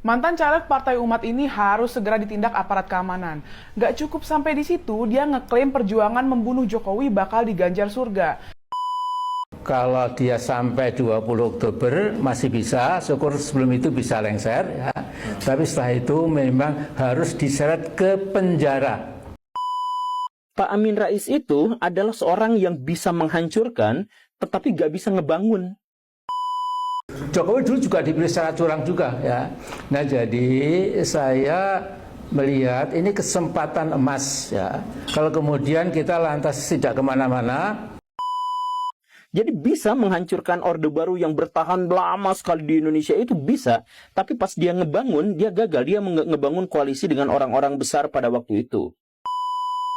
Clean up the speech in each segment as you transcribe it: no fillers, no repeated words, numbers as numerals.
Mantan caleg Partai Umat ini harus segera ditindak aparat keamanan. Gak cukup sampai di situ, dia ngeklaim perjuangan membunuh Jokowi bakal diganjar surga. Kalau dia sampai 20 Oktober masih bisa, syukur sebelum itu bisa lengser ya. Tapi setelah itu memang harus diseret ke penjara. Pak Amin Rais itu adalah seorang yang bisa menghancurkan, tetapi gak bisa ngebangun. Jokowi dulu juga dipilih secara curang juga ya. Nah jadi saya melihat ini kesempatan emas ya. Kalau kemudian kita lantas tidak kemana-mana. Jadi bisa menghancurkan Orde Baru yang bertahan lama sekali di Indonesia itu bisa. Tapi pas dia ngebangun, dia gagal. Dia ngebangun koalisi dengan orang-orang besar pada waktu itu.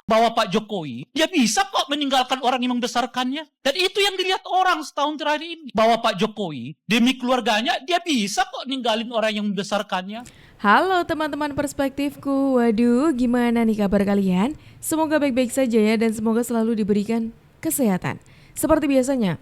Bahwa Pak Jokowi, dia bisa kok meninggalkan orang yang membesarkannya. Dan itu yang dilihat orang setahun terakhir ini. Bahwa Pak Jokowi, demi keluarganya, dia bisa kok ninggalin orang yang membesarkannya. Halo teman-teman perspektifku, waduh gimana nih kabar kalian? Semoga baik-baik saja ya dan semoga selalu diberikan kesehatan. Seperti biasanya,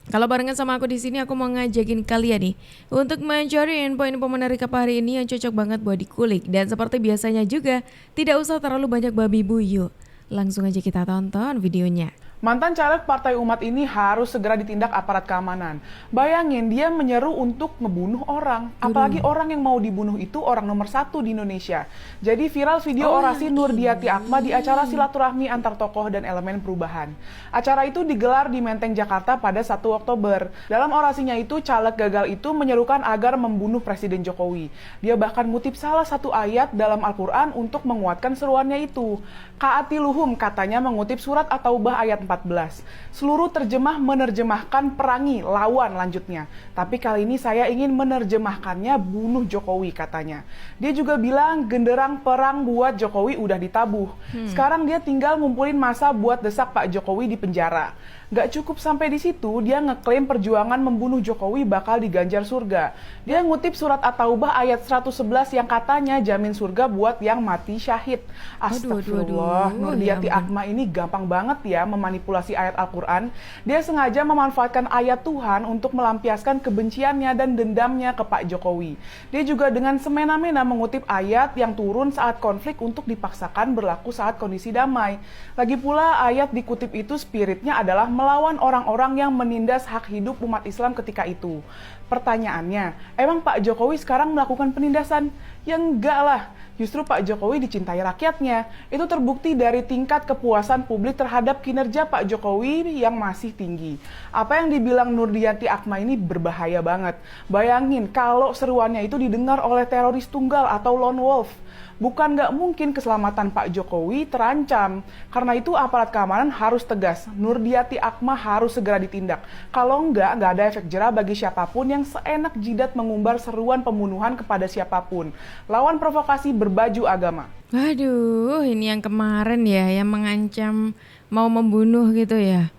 kalau barengan sama aku di sini, aku mau ngajakin kalian nih untuk mencari info-info menarik apa hari ini yang cocok banget buat dikulik. Dan seperti biasanya juga, tidak usah terlalu banyak babi bu, yuk langsung aja kita tonton videonya. Mantan caleg Partai Umat ini harus segera ditindak aparat keamanan. Bayangin, dia menyeru untuk ngebunuh orang. Apalagi orang yang mau dibunuh itu orang nomor 1 di Indonesia. Jadi viral video orasi Nurdiati Akma di acara silaturahmi antar tokoh dan elemen perubahan. Acara itu digelar di Menteng, Jakarta pada 1 Oktober. Dalam orasinya itu, caleg gagal itu menyerukan agar membunuh Presiden Jokowi. Dia bahkan ngutip salah satu ayat dalam Al-Quran untuk menguatkan seruannya itu. Ka'atiluhum katanya mengutip surat At-Taubah ayat 14. Seluruh terjemah menerjemahkan perangi, lawan lanjutnya. Tapi kali ini saya ingin menerjemahkannya bunuh Jokowi katanya. Dia juga bilang genderang perang buat Jokowi udah ditabuh. Sekarang dia tinggal ngumpulin massa buat desak Pak Jokowi di penjara. Gak cukup sampai di situ, dia ngeklaim perjuangan membunuh Jokowi bakal diganjar surga. Dia ngutip surat At-Taubah ayat 111 yang katanya jamin surga buat yang mati syahid. Astagfirullah, Nurdiati Akma ini gampang banget ya memanipulasi ayat Al-Quran. Dia sengaja memanfaatkan ayat Tuhan untuk melampiaskan kebenciannya dan dendamnya ke Pak Jokowi. Dia juga dengan semena-mena mengutip ayat yang turun saat konflik untuk dipaksakan berlaku saat kondisi damai. Lagi pula ayat dikutip itu spiritnya adalah melawan orang-orang yang menindas hak hidup umat Islam ketika itu. Pertanyaannya, emang Pak Jokowi sekarang melakukan penindasan? Ya enggak lah, justru Pak Jokowi dicintai rakyatnya. Itu terbukti dari tingkat kepuasan publik terhadap kinerja Pak Jokowi yang masih tinggi. Apa yang dibilang Nurdiati Akma ini berbahaya banget. Bayangin kalau seruannya itu didengar oleh teroris tunggal atau lone wolf. Bukan nggak mungkin keselamatan Pak Jokowi terancam. Karena itu aparat keamanan harus tegas. Nurdiati Akma harus segera ditindak. Kalau nggak ada efek jera bagi siapapun yang seenak jidat mengumbar seruan pembunuhan kepada siapapun. Lawan provokasi berbaju agama. Waduh, ini yang kemarin ya, yang mengancam mau membunuh gitu ya.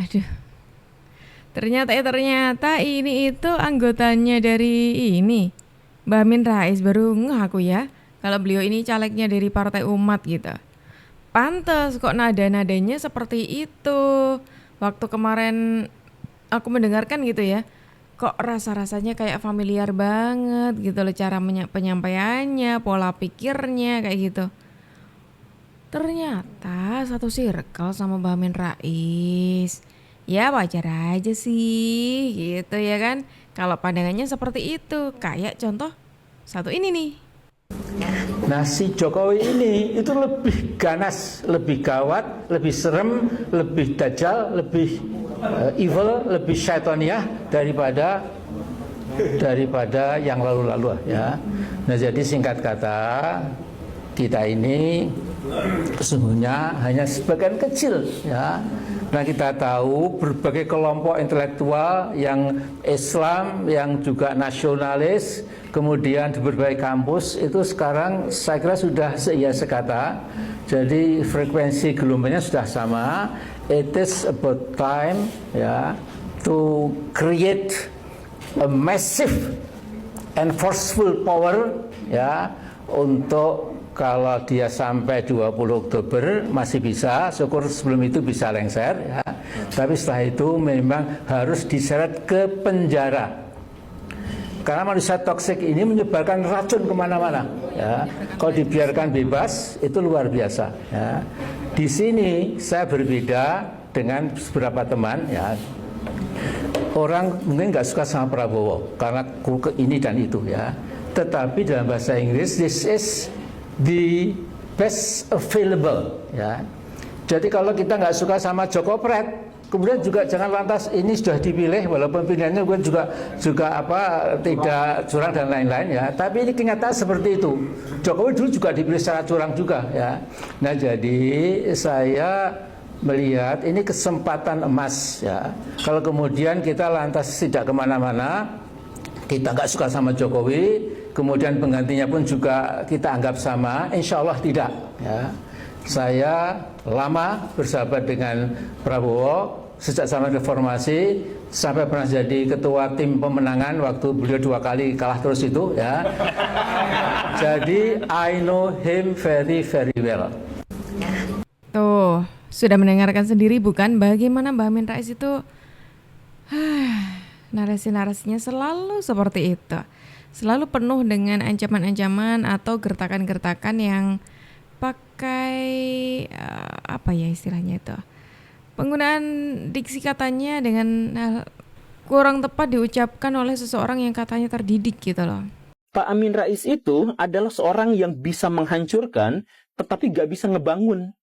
Aduh, ternyata ini itu anggotanya dari ini Mbak Amin Rais, baru ngaku ya kalau beliau ini calegnya dari Partai Umat gitu. Pantes kok nada-nadanya seperti itu. Waktu kemarin aku mendengarkan gitu ya, kok rasa-rasanya kayak familiar banget gitu loh cara penyampaiannya, pola pikirnya kayak gitu. Ternyata satu circle sama Mbak Amin Rais. Ya wajar aja sih gitu ya kan. Kalau pandangannya seperti itu, kayak contoh satu ini nih. Nah si Jokowi ini itu lebih ganas, lebih gawat, lebih serem, lebih dajjal, lebih evil, lebih syaitoniah daripada yang lalu-lalu ya. Nah jadi singkat kata, kita ini sesungguhnya hanya sebagian kecil ya. Nah kita tahu berbagai kelompok intelektual yang Islam, yang juga nasionalis, kemudian di berbagai kampus itu sekarang saya kira sudah seia sekata. Jadi frekuensi gelombangnya sudah sama. It is about time ya to create a massive and forceful power ya untuk kalau dia sampai 20 Oktober masih bisa, syukur sebelum itu bisa lengser ya. Tapi setelah itu memang harus diseret ke penjara. Karena manusia toksik ini menyebarkan racun kemana-mana. Ya. Kalau dibiarkan bebas, itu luar biasa. Ya. Di sini saya berbeda dengan beberapa teman. Ya. Orang mungkin nggak suka sama Prabowo karena ini dan itu. Ya. Tetapi dalam bahasa Inggris, this is the best available. Ya. Jadi kalau kita nggak suka sama Joko Pret, kemudian juga jangan lantas ini sudah dipilih walaupun pilihannya juga tidak curang dan lain-lain ya. Tapi ini kenyataan seperti itu. Jokowi dulu juga dipilih secara curang juga ya. Nah jadi saya melihat ini kesempatan emas ya. Kalau kemudian kita lantas tidak kemana-mana, kita nggak suka sama Jokowi, kemudian penggantinya pun juga kita anggap sama, insya Allah tidak ya. Saya lama bersahabat dengan Prabowo sejak zaman reformasi sampai pernah jadi ketua tim pemenangan waktu beliau 2 kali kalah terus itu ya. Jadi I know him very very well. Tuh, sudah mendengarkan sendiri bukan bagaimana Mbak Amin Rais itu narasi-narasinya selalu seperti itu. Selalu penuh dengan ancaman-ancaman atau gertakan-gertakan yang pakai apa ya istilahnya itu, penggunaan diksi katanya dengan kurang tepat diucapkan oleh seseorang yang katanya terdidik gitu loh. Pak Amin Rais itu adalah seorang yang bisa menghancurkan tetapi gak bisa ngebangun.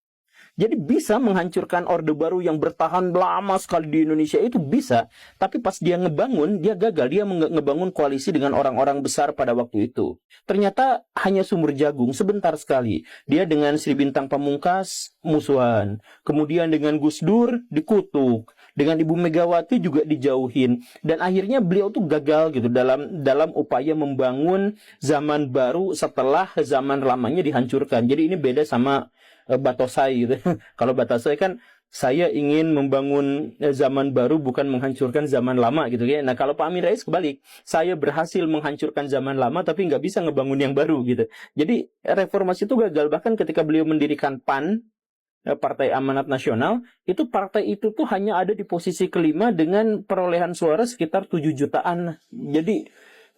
Jadi bisa menghancurkan Orde Baru yang bertahan lama sekali di Indonesia itu bisa, tapi pas dia ngebangun, dia gagal. Dia ngebangun koalisi dengan orang-orang besar pada waktu itu. Ternyata hanya sumur jagung, sebentar sekali. Dia dengan Sri Bintang Pamungkas musuhan. Kemudian dengan Gus Dur dikutuk. Dengan Ibu Megawati juga dijauhin. Dan akhirnya beliau tuh gagal gitu dalam upaya membangun zaman baru setelah zaman lamanya dihancurkan. Jadi ini beda sama Batosai gitu. Kalau Batosai kan saya ingin membangun zaman baru bukan menghancurkan zaman lama gitu ya. Nah kalau Pak Amin Rais kebalik, saya berhasil menghancurkan zaman lama tapi nggak bisa ngebangun yang baru gitu. Jadi reformasi itu gagal. Bahkan ketika beliau mendirikan PAN, Partai Amanat Nasional, itu partai itu tuh hanya ada di posisi kelima dengan perolehan suara sekitar 7 jutaan. Jadi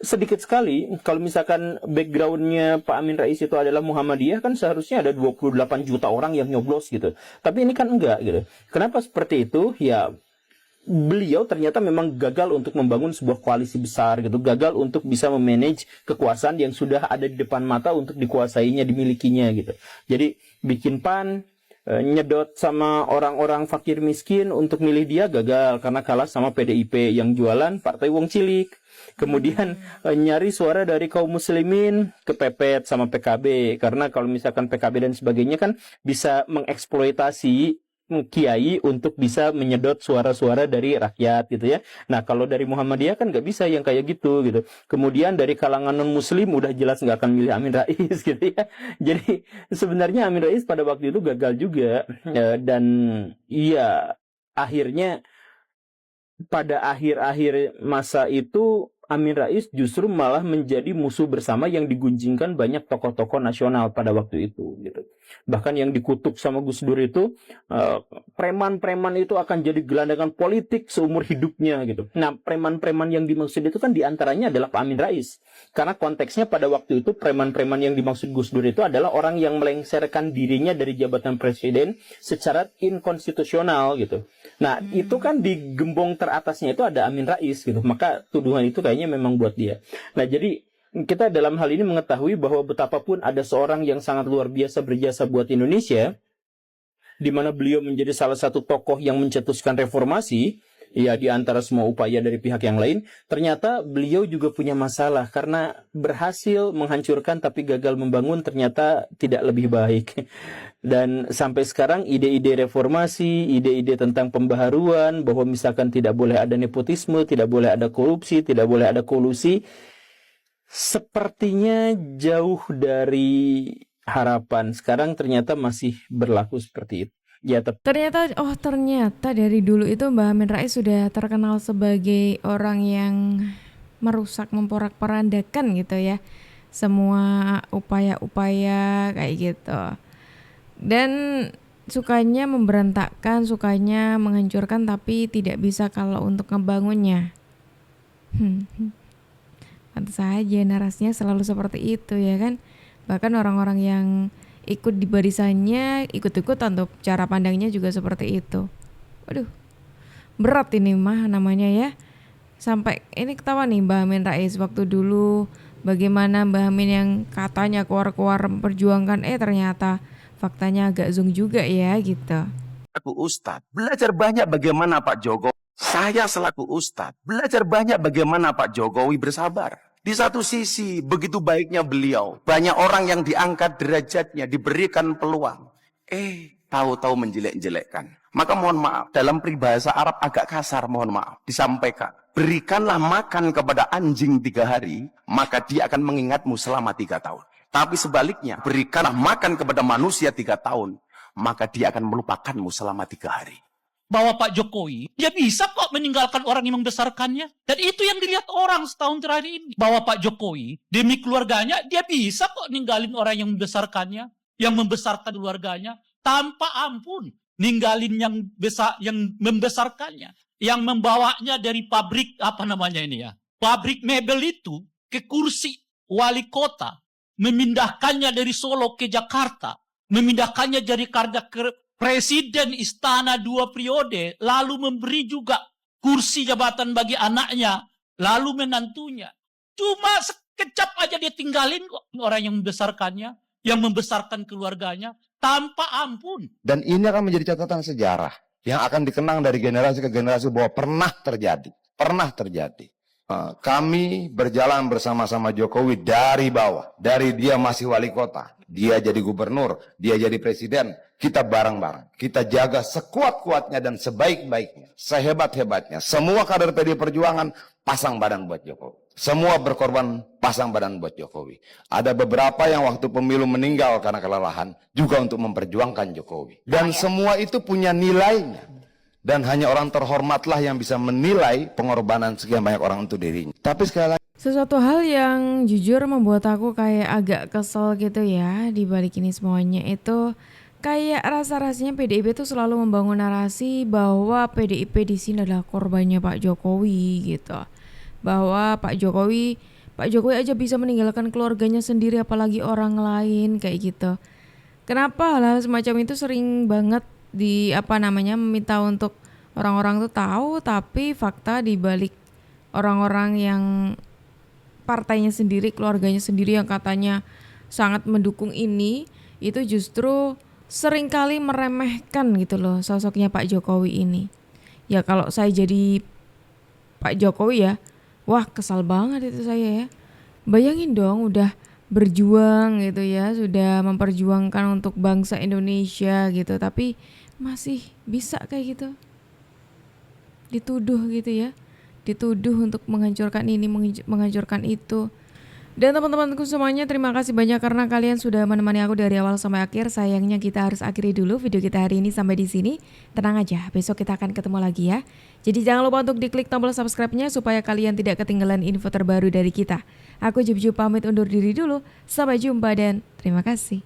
sedikit sekali. Kalau misalkan backgroundnya Pak Amin Rais itu adalah Muhammadiyah, kan seharusnya ada 28 juta orang yang nyoblos gitu. Tapi ini kan enggak gitu. Kenapa seperti itu? Ya beliau ternyata memang gagal untuk membangun sebuah koalisi besar gitu. Gagal untuk bisa memanage kekuasaan yang sudah ada di depan mata untuk dikuasainya, dimilikinya gitu. Jadi bikin PAN, nyedot sama orang-orang fakir miskin untuk milih dia gagal karena kalah sama PDIP yang jualan partai wong cilik. Kemudian nyari suara dari kaum muslimin kepepet sama PKB karena kalau misalkan PKB dan sebagainya kan bisa mengeksploitasi kiai untuk bisa menyedot suara-suara dari rakyat gitu ya. Nah kalau dari Muhammadiyah kan nggak bisa yang kayak gitu. Kemudian dari kalangan non muslim udah jelas nggak akan milih Amin Rais gitu ya. Jadi sebenarnya Amin Rais pada waktu itu gagal juga dan iya akhirnya pada akhir-akhir masa itu Amin Rais justru malah menjadi musuh bersama yang digunjingkan banyak tokoh-tokoh nasional pada waktu itu gitu. Bahkan yang dikutuk sama Gus Dur itu preman-preman itu akan jadi gelandangan politik seumur hidupnya gitu. Nah, preman-preman yang dimaksud itu kan diantaranya adalah Pak Amin Rais. Karena konteksnya pada waktu itu preman-preman yang dimaksud Gus Dur itu adalah orang yang melengsarkan dirinya dari jabatan presiden secara inkonstitusional gitu. Nah, itu kan di gembong teratasnya itu ada Amin Rais gitu. Maka tuduhan itu kayaknya memang buat dia. Nah, jadi kita dalam hal ini mengetahui bahwa betapapun ada seorang yang sangat luar biasa berjasa buat Indonesia, di mana beliau menjadi salah satu tokoh yang mencetuskan reformasi, ya di antara semua upaya dari pihak yang lain, ternyata beliau juga punya masalah karena berhasil menghancurkan tapi gagal membangun ternyata tidak lebih baik. Dan sampai sekarang ide-ide reformasi, ide-ide tentang pembaharuan, bahwa misalkan tidak boleh ada nepotisme, tidak boleh ada korupsi, tidak boleh ada kolusi, sepertinya jauh dari harapan. Sekarang ternyata masih berlaku seperti itu. Ya, Ternyata dari dulu itu Mbak Amin Rais sudah terkenal sebagai orang yang merusak, memporak-porandakan gitu ya semua upaya-upaya kayak gitu. Dan sukanya memberontakkan, sukanya menghancurkan tapi tidak bisa kalau untuk ngebangunnya. Pantas saja narasinya selalu seperti itu ya kan. Bahkan orang-orang yang ikut di barisannya ikut-ikutan tuh cara pandangnya juga seperti itu. Waduh, berat ini mah namanya ya. Sampai ini ketawa nih Mbak Amin Rais waktu dulu bagaimana Mbak Amin yang katanya keluar-keluar memperjuangkan ternyata faktanya agak zong juga ya gitu. Selaku Ustadz, belajar banyak bagaimana Pak Jokowi. Saya selaku Ustadz, belajar banyak bagaimana Pak Jokowi bersabar. Di satu sisi, begitu baiknya beliau. Banyak orang yang diangkat derajatnya, diberikan peluang. Tahu-tahu menjelek-jelekkan. Maka mohon maaf, dalam peribahasa Arab agak kasar, mohon maaf, disampaikan. Berikanlah makan kepada anjing 3 hari, maka dia akan mengingatmu selama 3 tahun. Tapi sebaliknya, berikanlah makan kepada manusia 3 tahun, maka dia akan melupakanmu selama 3 hari. Bahwa Pak Jokowi, dia bisa kok meninggalkan orang yang membesarkannya. Dan itu yang dilihat orang setahun terakhir ini. Bahwa Pak Jokowi, demi keluarganya, dia bisa kok ninggalin orang yang membesarkannya, yang membesarkan keluarganya, tanpa ampun. Ninggalin yang membesarkannya. Yang membawanya dari pabrik, pabrik mebel itu ke kursi wali kota. Memindahkannya dari Solo ke Jakarta. Memindahkannya dari karya presiden istana 2 periode. Lalu memberi juga kursi jabatan bagi anaknya. Lalu menantunya. Cuma sekejap aja dia tinggalin kok orang yang membesarkannya. Yang membesarkan keluarganya. Tanpa ampun. Dan ini akan menjadi catatan sejarah yang akan dikenang dari generasi ke generasi bahwa pernah terjadi. Pernah terjadi. Kami berjalan bersama-sama Jokowi dari bawah. Dari dia masih wali kota. Dia jadi gubernur. Dia jadi presiden. Kita bareng-bareng. Kita jaga sekuat-kuatnya dan sebaik-baiknya. Sehebat-hebatnya. Semua kader PD Perjuangan pasang badan buat Jokowi. Semua berkorban pasang badan buat Jokowi. Ada beberapa yang waktu pemilu meninggal karena kelelahan. Juga untuk memperjuangkan Jokowi. Dan semua itu punya nilainya. Dan hanya orang terhormatlah yang bisa menilai pengorbanan sekian banyak orang untuk dirinya. Tapi sekali lagi, Sesuatu hal yang jujur membuat aku kayak agak kesel gitu ya di balik ini semuanya itu kayak rasa-rasanya PDIP tuh selalu membangun narasi bahwa PDIP di sini adalah korbannya Pak Jokowi gitu. Bahwa Pak Jokowi aja bisa meninggalkan keluarganya sendiri apalagi orang lain kayak gitu. Kenapa hal semacam itu sering banget meminta untuk orang-orang tuh tahu, tapi fakta di balik orang-orang yang partainya sendiri, keluarganya sendiri yang katanya sangat mendukung ini, itu justru seringkali meremehkan gitu loh sosoknya Pak Jokowi ini. Ya kalau saya jadi Pak Jokowi ya, wah kesal banget itu saya ya. Bayangin dong udah berjuang gitu ya, sudah memperjuangkan untuk bangsa Indonesia gitu, tapi masih bisa kayak gitu. Dituduh gitu ya. Dituduh untuk menghancurkan ini, menghancurkan itu. Dan teman-temanku semuanya, terima kasih banyak karena kalian sudah menemani aku dari awal sampai akhir. Sayangnya kita harus akhiri dulu video kita hari ini sampai di sini. Tenang aja, besok kita akan ketemu lagi ya. Jadi jangan lupa untuk diklik tombol subscribe-nya supaya kalian tidak ketinggalan info terbaru dari kita. Aku Jub pamit undur diri dulu. Sampai jumpa dan terima kasih.